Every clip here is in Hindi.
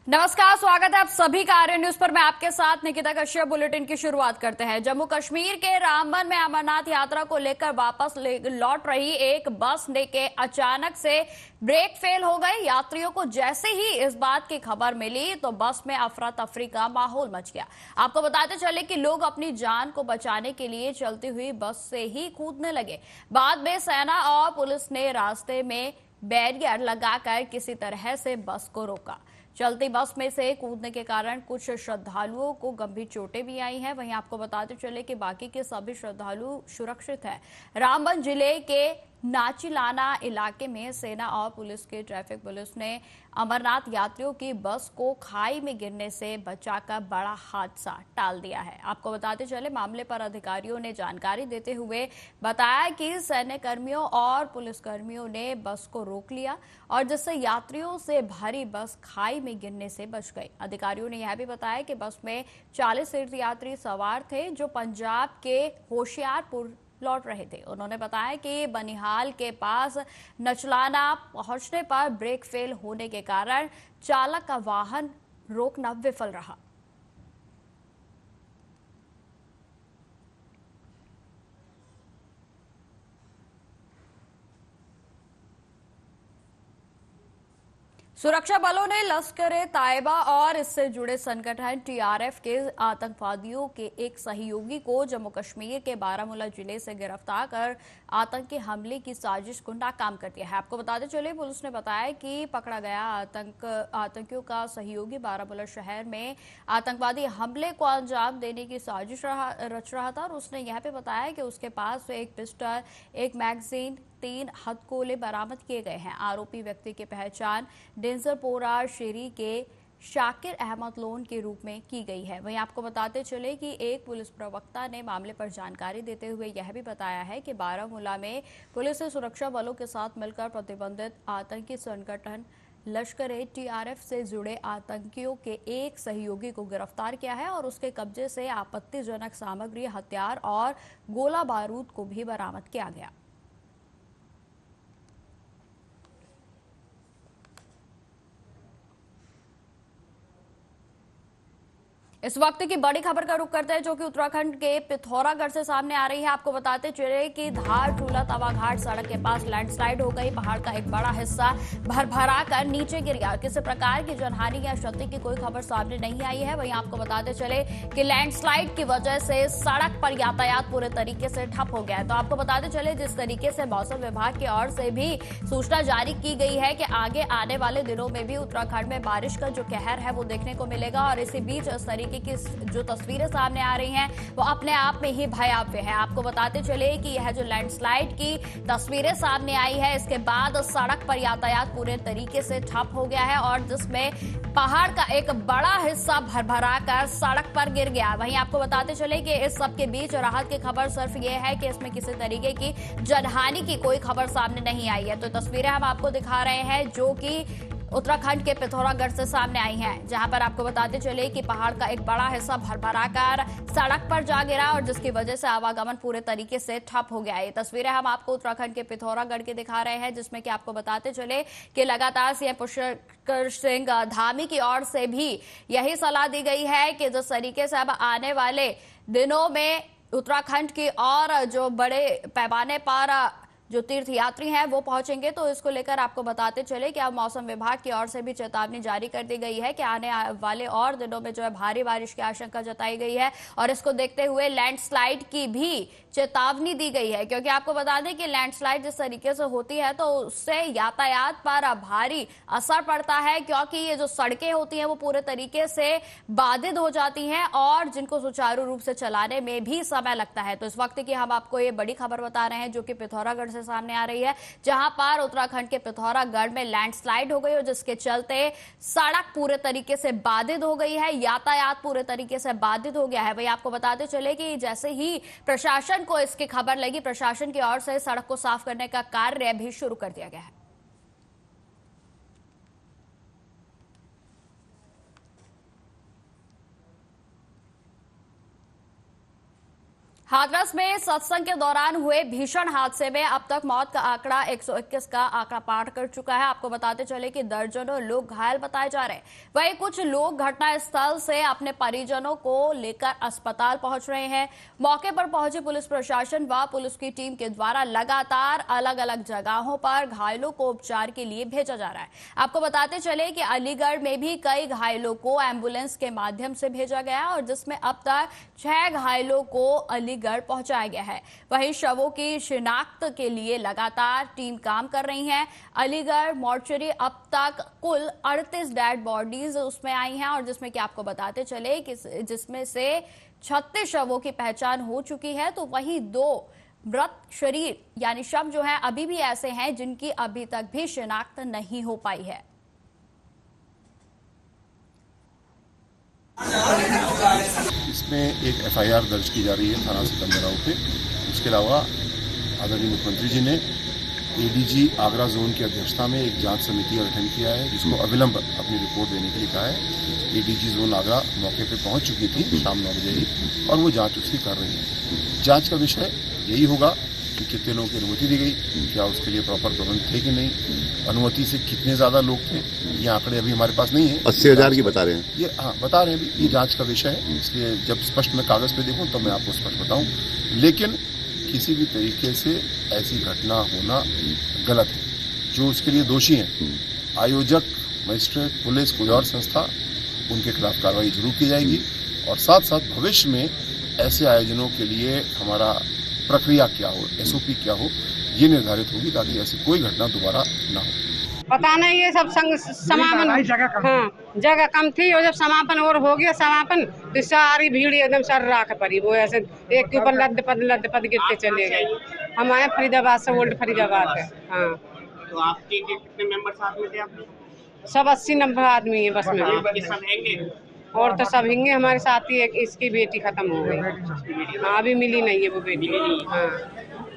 नमस्कार, स्वागत है आप सभी का आर्य न्यूज पर। मैं आपके साथ निकिता कश्यप। बुलेटिन की शुरुआत करते हैं। जम्मू कश्मीर के रामबन में अमरनाथ यात्रा को लेकर वापस लौट रही एक बस ने के अचानक से ब्रेक फेल हो गए। यात्रियों को जैसे ही इस बात की खबर मिली तो बस में अफरा तफरी का माहौल मच गया। आपको बताते चले कि लोग अपनी जान को बचाने के लिए चलती हुई बस से ही कूदने लगे। बाद में सेना और पुलिस ने रास्ते में बैरियर लगाकर किसी तरह से बस को रोका। चलती बस में से कूदने के कारण कुछ श्रद्धालुओं को गंभीर चोटें भी आई हैं। वहीं आपको बताते चले कि बाकी के सभी श्रद्धालु सुरक्षित हैं। रामबन जिले के नाचिलाना इलाके में सेना और पुलिस की ट्रैफिक पुलिस ने अमरनाथ यात्रियों की बस को खाई में गिरने से बचाकर बड़ा हादसा टाल दिया है। आपको बताते चले मामले पर अधिकारियों ने जानकारी देते हुए बताया कि सैन्य कर्मियों और पुलिसकर्मियों ने बस को रोक लिया और जिससे यात्रियों से भरी बस खाई में गिरने से बच गई। अधिकारियों ने यह भी बताया कि बस में 40 तीर्थयात्री सवार थे जो पंजाब के होशियारपुर लौट रहे थे। उन्होंने बताया कि बनिहाल के पास नचलाना पहुंचने पर ब्रेक फेल होने के कारण चालक का वाहन रोकना विफल रहा। सुरक्षा बलों ने लश्कर-ए-तैयबा और इससे जुड़े संगठन टीआरएफ के आतंकवादियों के एक सहयोगी को जम्मू कश्मीर के बारामूला जिले से गिरफ्तार कर आतंकी हमले की साजिश को नाकाम कर दिया है। आपको बताते चले पुलिस ने बताया कि पकड़ा गया आतंकियों का सहयोगी बारामूला शहर में आतंकवादी हमले को अंजाम देने की साजिश रच रहा था और उसने यह भी बताया कि उसके पास एक पिस्टल, एक मैगजीन, 3 हथगोले बरामद किए गए हैं। आरोपी व्यक्ति की पहचान डेंजरपोरा शेरी के शाकिर अहमद लोन के रूप में की गई है। वहीं आपको बताते चले कि एक पुलिस प्रवक्ता ने मामले पर जानकारी देते हुए यह भी बताया है कि बारामूला में पुलिस ने सुरक्षा बलों के साथ मिलकर प्रतिबंधित आतंकी संगठन लश्कर-ए-टीआरएफ से जुड़े आतंकियों के एक सहयोगी को गिरफ्तार किया है और उसके कब्जे से आपत्तिजनक सामग्री, हथियार और गोला बारूद को भी बरामद किया गया। इस वक्त की बड़ी खबर का रुख करते हैं जो कि उत्तराखंड के पिथौरागढ़ से सामने आ रही है। आपको बताते चले कि धार चूला तवा घाट सड़क के पास लैंडस्लाइड हो गई। पहाड़ का एक बड़ा हिस्सा भरभरा कर नीचे गिर गया। किसी प्रकार की जनहानि या क्षति की कोई खबर सामने नहीं आई है। वहीं आपको बताते चले कि लैंडस्लाइड की वजह से सड़क पर यातायात पूरे तरीके से ठप हो गया है। तो आपको बताते चले जिस तरीके से मौसम विभाग की ओर से भी सूचना जारी की गई है कि आगे आने वाले दिनों में भी उत्तराखंड में बारिश का जो कहर है वो देखने को मिलेगा और इसी बीच इस तरीके की जो तस्वीरें सामने आ रही हैं वो अपने आप में ही भयावह है। आपको बताते चले कि यह जो लैंडस्लाइड की तस्वीरें सामने आई है इसके बाद सड़क पर यातायात पूरे तरीके से ठप हो गया है और जिसमें पहाड़ का एक बड़ा हिस्सा भरभरा कर सड़क पर गिर गया। वहीं आपको बताते चले कि इस सब के बीच राहत की खबर सिर्फ ये है कि इसमें किसी तरीके की जनहानि की कोई खबर सामने नहीं आई है। तो तस्वीरें हम आपको दिखा रहे हैं जो कि उत्तराखंड के पिथौरागढ़ से सामने आई हैं, जहां पर आपको बताते चले कि पहाड़ का एक बड़ा हिस्सा भरभराकर सड़क पर जा गिरा और जिसकी वजह से आवागमन पूरे तरीके से ठप हो गया है। ये तस्वीरें हम आपको उत्तराखंड के पिथौरागढ़ की दिखा रहे हैं जिसमें कि आपको बताते चले कि लगातार सीएम पुष्कर सिंह धामी की ओर से भी यही सलाह दी गई है कि जिस तरीके से अब आने वाले दिनों में उत्तराखंड की और जो बड़े पैमाने पर जो तीर्थयात्री हैं वो पहुंचेंगे तो इसको लेकर आपको बताते चले कि अब मौसम विभाग की ओर से भी चेतावनी जारी कर दी गई है कि आने वाले और दिनों में जो है भारी बारिश की आशंका जताई गई है और इसको देखते हुए लैंडस्लाइड की भी चेतावनी दी गई है। क्योंकि आपको बता दें कि लैंडस्लाइड जिस तरीके से होती है तो उससे यातायात पर भारी असर पड़ता है क्योंकि ये जो सड़कें होती हैं वो पूरे तरीके से बाधित हो जाती हैं और जिनको सुचारू रूप से चलाने में भी समय लगता है। तो इस वक्त की हम आपको ये बड़ी खबर बता रहे हैं जो कि पिथौरागढ़ से सामने आ रही है, जहां पर उत्तराखंड के पिथौरागढ़ में लैंडस्लाइड हो गई और जिसके चलते सड़क पूरे तरीके से बाधित हो गई है, यातायात पूरे तरीके से बाधित हो गया है। वही आपको बताते चले कि जैसे ही प्रशासन को इसकी खबर लगी, प्रशासन की ओर से सड़क को साफ करने का कार्य भी शुरू कर दिया गया है। हाथरस में सत्संग के दौरान हुए भीषण हादसे में अब तक मौत का आंकड़ा 121 का आंकड़ा पार कर चुका है। आपको बताते चले कि दर्जनों लोग घायल बताए जा रहे हैं। वहीं कुछ लोग घटनास्थल से अपने परिजनों को लेकर अस्पताल पहुंच रहे हैं। मौके पर पहुंची पुलिस प्रशासन व पुलिस की टीम के द्वारा लगातार अलग अलग जगहों पर घायलों को उपचार के लिए भेजा जा रहा है। आपको बताते चले कि अलीगढ़ में भी कई घायलों को एम्बुलेंस के माध्यम से भेजा गया और जिसमें अब तक 6 घायलों को अलीगढ़ पहुंचाया गया है। वहीं शवों की शिनाख्त के लिए लगातार टीम काम कर रही है। अलीगढ़ मोर्चरी अब तक कुल 38 डेड बॉडीज उसमें आई हैं और जिसमें कि आपको बताते चले कि जिसमें से 36 शवों की पहचान हो चुकी है, तो वहीं 2 मृत शरीर यानी शव जो है अभी भी ऐसे हैं जिनकी अभी तक भी शिनाख्त नहीं हो पाई है। इसमें एक एफआईआर दर्ज की जा रही है थाना सिकंदराव पे। उसके अलावा आदरणीय मुख्यमंत्री जी ने एडीजी आगरा जोन की अध्यक्षता में एक जांच समिति का गठन किया है, जिसको अविलंब अपनी रिपोर्ट देने के लिए कहा है। एडीजी जोन आगरा मौके पे पहुंच चुकी थी शाम 9 बजे ही और वो जांच उसकी कर रही है। जांच का विषय यही होगा कि कितने लोगों की अनुमति दी गई, क्या उसके लिए प्रॉपर प्रबंध थे कि नहीं, अनुमति से कितने ज्यादा लोग थे, ये आंकड़े अभी हमारे पास नहीं है। 80,000 की बता रहे हैं ये, हाँ बता रहे हैं अभी, ये जांच का विषय है, इसलिए जब स्पष्ट मैं कागज पे देखूं तब मैं आपको स्पष्ट बताऊं। लेकिन किसी भी तरीके से ऐसी घटना होना गलत है। जो उसके लिए दोषी हैं, आयोजक, मजिस्ट्रेट, पुलिस, कोई और संस्था, उनके खिलाफ कार्रवाई जरूर की जाएगी और साथ साथ भविष्य में ऐसे आयोजनों के लिए हमारा प्रक्रिया क्या हो, एसओपी क्या हो, ये निर्धारित होगी ताकि ऐसी कोई घटना दोबारा ना हो। पता नहीं ये सब समापन, हाँ जगह कम थी और जब समापन और हो गया समापन तो सारी भीड़ एकदम सर राख पड़ी। वो ऐसे एक के ऊपर लद पद गिरते चले गए। हम आए फरीदाबाद से, ओल्ड फरीदाबाद है। हाँ, तो आपके कितने मेंबर साथ में थे आपके? सब 80 नंबर आदमी है बस में। और तो सब हिंगे हमारे साथ ही। एक इसकी बेटी खत्म हो गई, हाँ अभी मिली नहीं है वो बेटी। हाँ,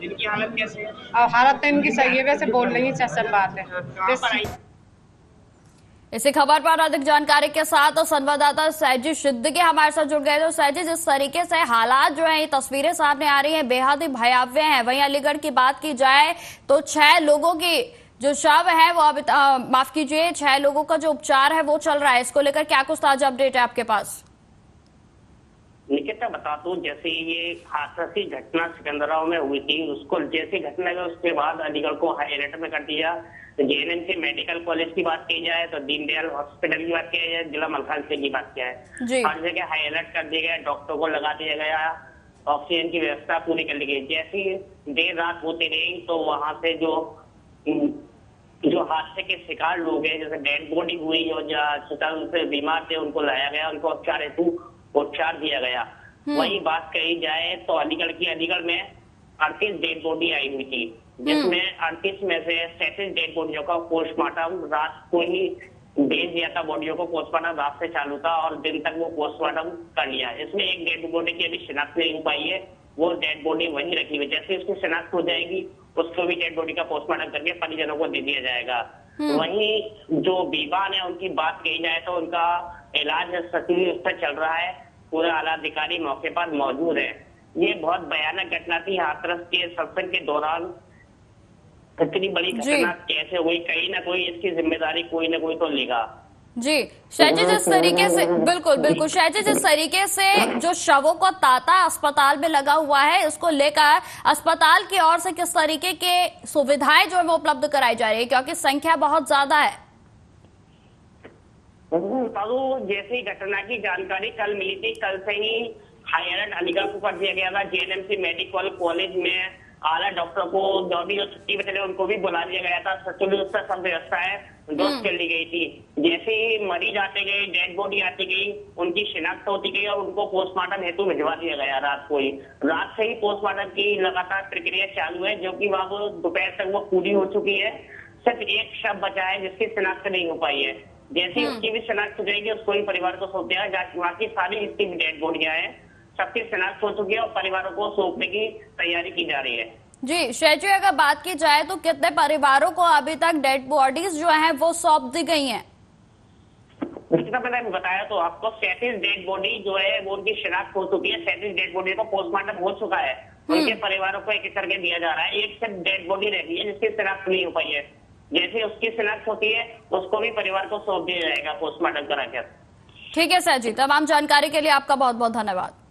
इनकी हालत कैसे है? और हालत तो इनकी सही है, वैसे बोल रही है सब बात है। हाँ, इसी खबर पर अधिक जानकारी के साथ संवाददाता सैजी सिद्दीकी हमारे साथ जुड़ गए। तो सैजी, जिस तरीके से हालात जो है, ये तस्वीरें सामने आ रही हैं, बेहद ही भयावह हैं। वहीं अलीगढ़ की बात की जाए तो 6 लोगों की जो शव है वो अब माफ कीजिए 6 लोगों का जो उपचार है वो चल रहा है। इसको लेकर क्या कुछ ताजा अपडेट है आपके पास? निकिता बता दूं, जैसे ये हादसा की घटना सिकंदराव में हुई थी, उसको जैसी घटना है उसके बाद अलीगढ़ को हाई अलर्ट में कर दिया। तो जेएनएमसी मेडिकल कॉलेज की बात की जाए तो दीनदयाल हॉस्पिटल की बात की जाए, जिला मलकानगिरी की बात किया है, हर जगह हाई अलर्ट कर दिया गया, डॉक्टर को लगा दिया गया, ऑक्सीजन की व्यवस्था पूरी कर ली गई। जैसी देर रात होती रही तो वहां से जो हादसे के शिकार लोग हैं, जैसे डेड बॉडी हुई और जो से बीमार थे उनको लाया गया, उनको उपचार हेतु उपचार दिया गया। वही बात कही जाए तो अलीगढ़ में 38 डेड बॉडी आई हुई थी, जिसमें 38 में से 37 डेड बॉडियों का पोस्टमार्टम रात को ही भेज दिया था। बॉडियों को पोस्टमार्टम रात से चालू था और दिन तक वो पोस्टमार्टम कर लिया। इसमें एक डेड बॉडी की अभी शिनाख्त नहीं हो पाई है, वो डेड बॉडी वहीं रखी हुई। जैसे उसकी शिनाख्त हो जाएगी उसको भी डेड बॉडी का पोस्टमार्टम करके परिजनों को दे दिया जाएगा। वहीं जो बीमार है उनकी बात कही जाए तो उनका इलाज सही पर चल रहा है। पूरा आला अधिकारी मौके पर मौजूद है। ये बहुत भयानक घटना थी हाथरस के सत्संग के दौरान। इतनी बड़ी घटना कैसे हुई, कहीं ना कोई इसकी जिम्मेदारी कोई ना कोई तो लेगा। जी शैजी, जिस तरीके से बिल्कुल शैजी, जिस तरीके से जो शवों को तांता अस्पताल में लगा हुआ है, इसको लेकर अस्पताल की ओर से किस तरीके के सुविधाएं जो है वो उपलब्ध कराई जा रही है, क्योंकि संख्या बहुत ज्यादा है? जैसी घटना की जानकारी कल मिली थी, कल से ही हाई अलर्ट अलीगढ़ को कर दिया गया था। जेएनएमसी मेडिकल कॉलेज में आला डॉक्टर को जो छुट्टी पे चले उनको भी बुला दिया गया था। सब व्यवस्था है दुरुस्त कर ली गई थी। जैसे ही मरीज आते गए, डेड बॉडी आती गई, उनकी शिनाख्त होती गई और उनको पोस्टमार्टम हेतु भिजवा दिया गया। रात से ही पोस्टमार्टम की लगातार प्रक्रिया चालू है, जो कि वह दोपहर तक वो पूरी हो चुकी है। सिर्फ एक शव बचा है जिसकी शिनाख्त नहीं हो पाई है। जैसे ही उसकी भी शिनाख्त हो जाएगी उसको ही परिवार को सौंप दिया। बाकी सारी जितनी भी डेड बॉडियां हैं सबकी शिनाख्त हो चुकी है और परिवारों को सौंपने की तैयारी की जा रही है। जी शैजी, अगर बात की जाए तो कितने परिवारों को अभी तक डेड बॉडीज जो हैं वो सौंप दी गई हैं? जितना मैंने बताया तो आपको 37 डेड बॉडी जो है वो उनकी शिनाख्त हो चुकी है। 37 डेड बॉडी को पोस्टमार्टम हो चुका है। उनके परिवारों को एक एक करके दिया जा रहा है। एक सिर्फ डेड बॉडी रह गई है जिसकी शिनाख्त नहीं हो पाई है। जैसे उसकी शिनाख्त होती है उसको भी परिवार को सौंप दिया जाएगा पोस्टमार्टम कराकर। ठीक है सर जी, तमाम जानकारी के लिए आपका बहुत बहुत धन्यवाद।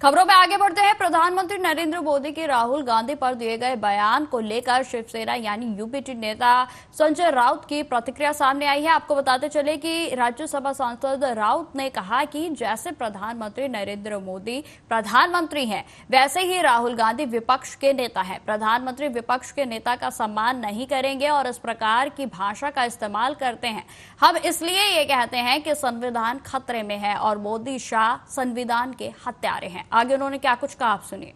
खबरों में आगे बढ़ते हैं। प्रधानमंत्री नरेंद्र मोदी के राहुल गांधी पर दिए गए बयान को लेकर शिवसेना यानी यूपीटी नेता संजय राउत की प्रतिक्रिया सामने आई है। आपको बताते चले कि राज्यसभा सांसद राउत ने कहा कि जैसे प्रधानमंत्री नरेंद्र मोदी प्रधानमंत्री हैं, वैसे ही राहुल गांधी विपक्ष के नेता हैं। प्रधानमंत्री विपक्ष के नेता का सम्मान नहीं करेंगे और इस प्रकार की भाषा का इस्तेमाल करते हैं। हम इसलिए ये कहते हैं कि संविधान खतरे में है और मोदी शाह संविधान के हत्यारे हैं। आगे उन्होंने क्या कुछ कहा, आप सुनिए।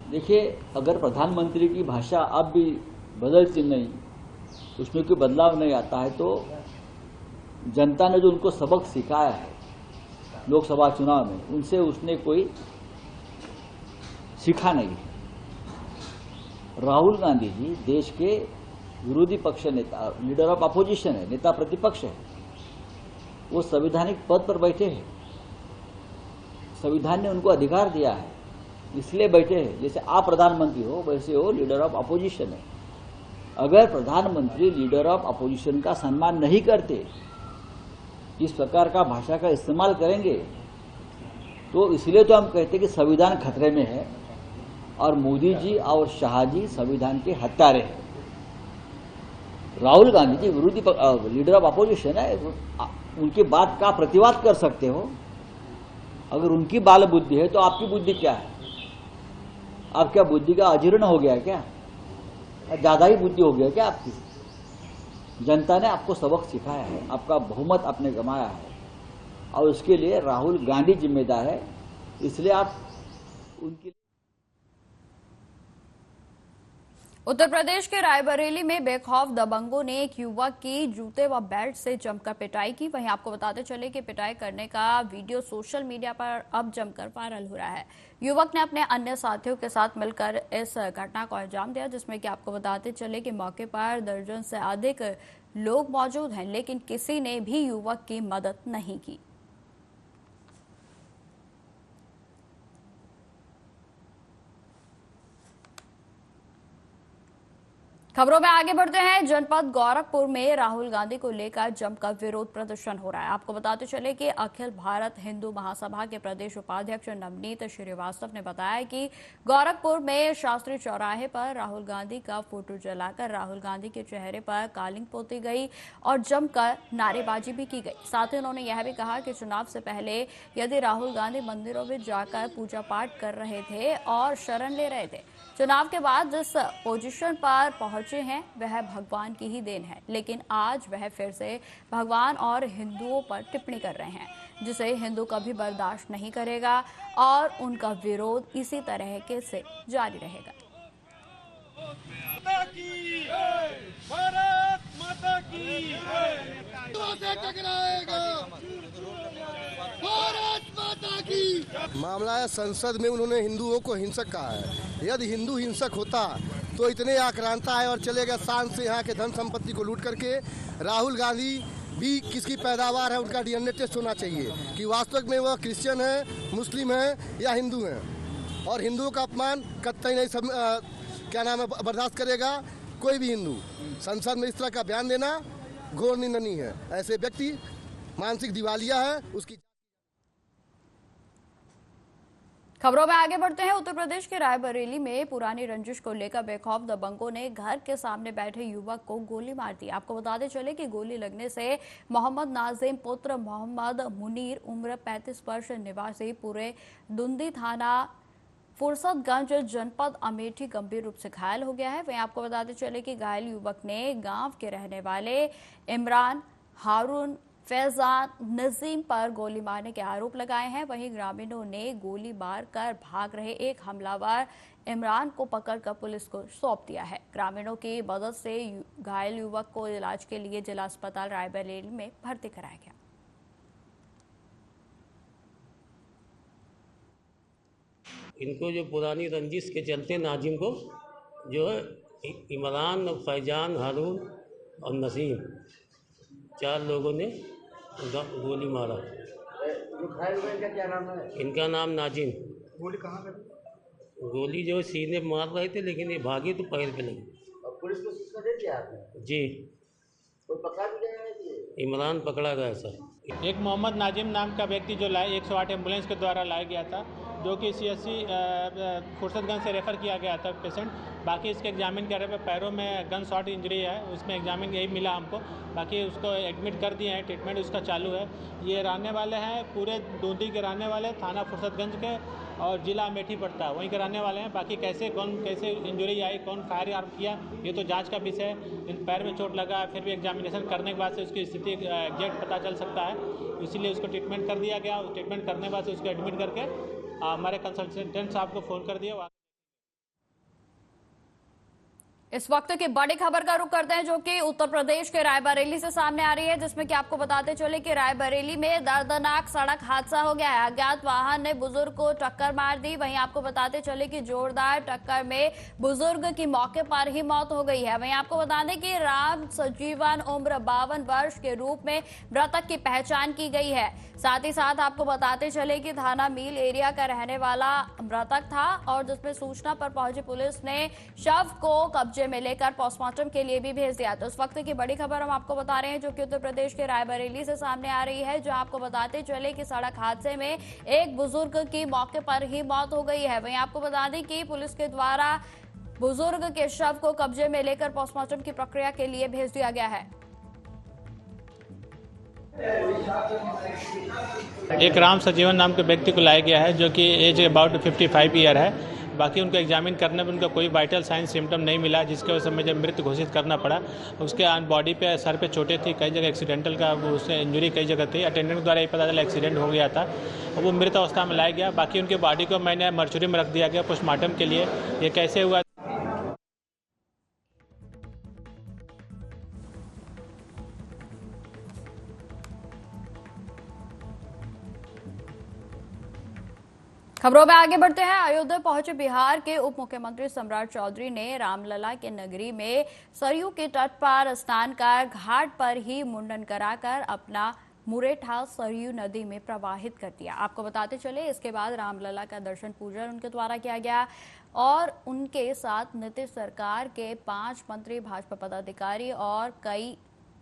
देखिए, अगर प्रधानमंत्री की भाषा अब भी बदलती नहीं, उसमें कोई बदलाव नहीं आता है, तो जनता ने जो उनको सबक सिखाया है लोकसभा चुनाव में, उनसे उसने कोई सीखा नहीं। राहुल गांधी जी देश के विरोधी पक्ष नेता, लीडर ऑफ अपोजिशन है, नेता प्रतिपक्ष है। वो संवैधानिक पद पर बैठे हैं, संविधान ने उनको अधिकार दिया है, इसलिए बैठे हैं। जैसे आप प्रधानमंत्री हो वैसे हो लीडर ऑफ अपोजिशन है। अगर प्रधानमंत्री लीडर ऑफ अपोजिशन का सम्मान नहीं करते, इस प्रकार का भाषा का इस्तेमाल करेंगे, तो इसलिए तो हम कहते हैं कि संविधान खतरे में है और मोदी जी और शाह जी संविधान के हत्यारे हैं। राहुल गांधी जी विरोधी लीडर ऑफ अपोजिशन है, उनकी बात का प्रतिवाद कर सकते हो। अगर उनकी बाल बुद्धि है तो आपकी बुद्धि क्या है? आप क्या बुद्धि का अजीर्ण हो गया क्या? ज्यादा ही बुद्धि हो गया क्या आपकी? जनता ने आपको सबक सिखाया है, आपका बहुमत आपने गंवाया है और उसके लिए राहुल गांधी जिम्मेदार है। इसलिए आप उनकी उत्तर प्रदेश के रायबरेली में बेखौफ दबंगों ने एक युवक की जूते व बेल्ट से जमकर पिटाई की। वहीं आपको बताते चले कि पिटाई करने का वीडियो सोशल मीडिया पर अब जमकर वायरल हो रहा है। युवक ने अपने अन्य साथियों के साथ मिलकर इस घटना को अंजाम दिया, जिसमें कि आपको बताते चले कि मौके पर दर्जन से अधिक लोग मौजूद हैं, लेकिन किसी ने भी युवक की मदद नहीं की। खबरों में आगे बढ़ते हैं। जनपद गोरखपुर में राहुल गांधी को लेकर जमकर विरोध प्रदर्शन हो रहा है। आपको बताते चले कि अखिल भारत हिंदू महासभा के प्रदेश उपाध्यक्ष नवनीत श्रीवास्तव ने बताया कि गोरखपुर में शास्त्री चौराहे पर राहुल गांधी का फोटो जलाकर राहुल गांधी के चेहरे पर कालिंग पोती गई और जमकर नारेबाजी भी की गई। साथ ही उन्होंने यह भी कहा कि चुनाव से पहले यदि राहुल गांधी मंदिरों में जाकर पूजा पाठ कर रहे थे और शरण ले रहे थे, चुनाव के बाद जिस पोजीशन पर पहुंचे हैं वह भगवान की ही देन है, लेकिन आज वह फिर से भगवान और हिंदुओं पर टिप्पणी कर रहे हैं, जिसे हिंदू कभी बर्दाश्त नहीं करेगा और उनका विरोध इसी तरह के से जारी रहेगा। भारत माता की मामला है संसद में उन्होंने हिंदुओं को हिंसक कहा है। यदि हिंदू हिंसक होता तो इतने आक्रांता है और चलेगा शान से यहाँ के धन संपत्ति को लूट करके। राहुल गांधी भी किसकी पैदावार है, उनका डीएनए टेस्ट होना चाहिए कि वास्तव में वह क्रिश्चियन है, मुस्लिम है या हिंदू हैं। और हिंदुओं का अपमान कतई नहीं बर्दाश्त करेगा कोई भी हिंदू। संसद में इस तरह का बयान देना घोर निंदनीय है। ऐसे व्यक्ति मानसिक दिवालिया है उसकी। खबरों में आगे बढ़ते हैं। उत्तर प्रदेश के रायबरेली में पुरानी रंजिश को लेकर बेखौफ दबंगों ने घर के सामने बैठे युवक को गोली मार दी। आपको बताते चले कि गोली लगने से मोहम्मद नाजिम पुत्र मोहम्मद मुनीर उम्र 35 वर्ष निवासी पूरे दुंदी थाना फुर्सतगंज जनपद अमेठी गंभीर रूप से घायल हो गया है। वहीं आपको बताते चले कि घायल युवक ने गांव के रहने वाले इमरान, हारून, फैजान, नजीम पर गोली मारने के आरोप लगाए हैं। वहीं ग्रामीणों ने गोली मार कर भाग रहे एक हमलावर इमरान को पकड़कर पुलिस को सौंप दिया है। ग्रामीणों की मदद से घायल युवक को इलाज के लिए जिला अस्पताल रायबरेली में भर्ती कराया गया। इनको जो पुरानी रंजिश के चलते नाजिम को जो है इमरान, फैजान, हारून और नसीम, 4 लोगों ने गोली मारा। जो घायल हुए इनका क्या नाम है? इनका नाम नाजिम। गोली कहाँ पे? गोली जो सीने में मार रहे थे, लेकिन ये भागे तो पैर पे लगी। और पुलिस को सूचना दे दिया आपने? जी, कोई पकड़ा भी गया है कि? इमरान पकड़ा गया सर। एक मोहम्मद नाजिम नाम का व्यक्ति जो 108 एम्बुलेंस के द्वारा लाया गया था, जो कि CSC फुर्सतगंज से रेफ़र किया गया था पेशेंट। बाकी इसके एग्जामिन करने पे पैरों में गन शॉट इंजरी है, उसमें एग्जामिन यही मिला हमको। बाकी उसको एडमिट कर दिए हैं, ट्रीटमेंट उसका चालू है। ये रहने वाले हैं, पूरे दूधी के रहने वाले, थाना फुर्सतगंज के और जिला अमेठी पड़ता है, वहीं के रहने वाले हैं। बाकी कैसे इंजरी आई, कौन फायर आर्म किया, ये तो जांच का विषय है। इन पैर में चोट लगा, फिर भी एग्जामिनेशन करने के बाद से उसकी स्थिति एग्जैक्ट पता चल सकता है, इसीलिए उसको ट्रीटमेंट कर दिया गया। ट्रीटमेंट करने के बाद से उसको एडमिट करके हमारे कंसल्टेंट साहब को फ़ोन कर दिया। इस वक्त की बड़ी खबर का रुख करते हैं, जो कि उत्तर प्रदेश के रायबरेली से सामने आ रही है, जिसमें कि आपको बताते चले कि रायबरेली में दर्दनाक सड़क हादसा हो गया है। अज्ञात वाहन ने बुजुर्ग को टक्कर मार दी। वहीं आपको बताते चले कि जोरदार टक्कर में बुजुर्ग की मौके पर ही मौत हो गई है। वहीं आपको बता दें कि राम सजीवन उम्र 52 वर्ष के रूप में मृतक की पहचान की गई है। साथ ही साथ आपको बताते चले कि थाना मील एरिया का रहने वाला मृतक था, और जिसमें सूचना पर पहुंची पुलिस ने शव को कब्जे में लेकर पोस्टमार्टम के लिए भी भेज दिया। तो इस वक्त की बड़ी खबर हम आपको बता रहे हैं, जो कि उत्तर प्रदेश के रायबरेली से सामने आ रही है, जो आपको बताते चले कि सड़क हादसे में एक बुजुर्ग की मौके पर ही मौत हो गई है। वहीं आपको बता दें कि पुलिस के द्वारा बुजुर्ग के शव को कब्जे में लेकर पोस्टमार्टम की प्रक्रिया के लिए भेज दिया गया है। एक राम सजीवन नाम के व्यक्ति को लाया गया है, जो कि एज अबाउट 55 ईयर है। बाकी उनको एग्जामिन करने में उनका कोई वाइटल साइन सिम्टम नहीं मिला, जिसके वजह से मुझे मृत घोषित करना पड़ा। उसके बॉडी पे, सर पे चोटें थी, कई जगह एक्सीडेंटल का उससे इंजरी कई जगह थी। अटेंडेंट द्वारा ये पता चला एक्सीडेंट हो गया था, और वो मृत अवस्था में लाया गया। बाकी उनके बॉडी को मैंने मर्चुरी में रख दिया गया पोस्टमार्टम के लिए। ये कैसे हुआ, खबरों में आगे बढ़ते हैं। अयोध्या पहुंचे बिहार के उप मुख्यमंत्री सम्राट चौधरी ने रामलला के नगरी में सरयू के तट पर स्नान कर घाट पर ही मुंडन कराकर अपना मुरेठा सरयू नदी में प्रवाहित कर दिया। आपको बताते चले, इसके बाद रामलला का दर्शन पूजन उनके द्वारा किया गया, और उनके साथ नीतीश सरकार के 5 मंत्री, भाजपा पदाधिकारी और कई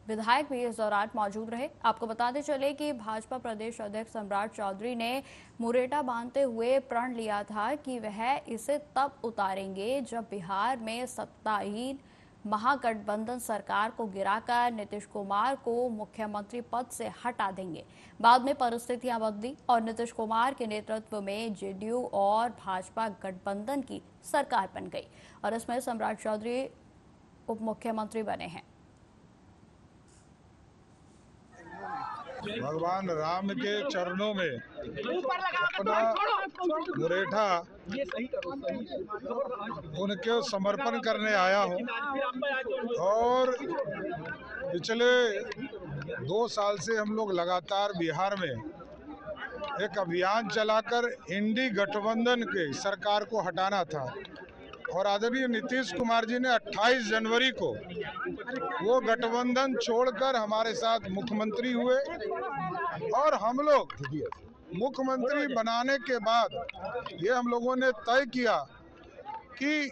विधायक भी इस दौरान मौजूद रहे। आपको बताते चले कि भाजपा प्रदेश अध्यक्ष सम्राट चौधरी ने मुरेठा बांधते हुए प्रण लिया था कि वह इसे तब उतारेंगे जब बिहार में सत्ताहीन महागठबंधन सरकार को गिराकर नीतीश कुमार को मुख्यमंत्री पद से हटा देंगे। बाद में परिस्थितियां बदली और नीतीश कुमार के नेतृत्व में जेडीयू और भाजपा गठबंधन की सरकार बन गई, और इसमें सम्राट चौधरी उप मुख्यमंत्री बने हैं। भगवान राम के चरणों में अपना मुरेठा उनके समर्पण करने आया हूं, और पिछले 2 साल से हम लोग लगातार बिहार में एक अभियान चलाकर इंडी गठबंधन के सरकार को हटाना था, और आदरणीय नीतीश कुमार जी ने 28 जनवरी को वो गठबंधन छोड़कर हमारे साथ मुख्यमंत्री हुए, और हम लोग मुख्यमंत्री बनाने के बाद ये हम लोगों ने तय किया कि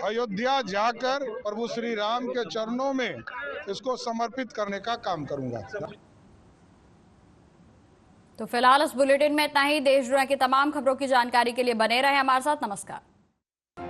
अयोध्या जाकर प्रभु श्री राम के चरणों में इसको समर्पित करने का काम करूंगा। तो फिलहाल इस बुलेटिन में इतना ही। देश दुनिया की तमाम खबरों की जानकारी के लिए बने रहे हमारे साथ। नमस्कार।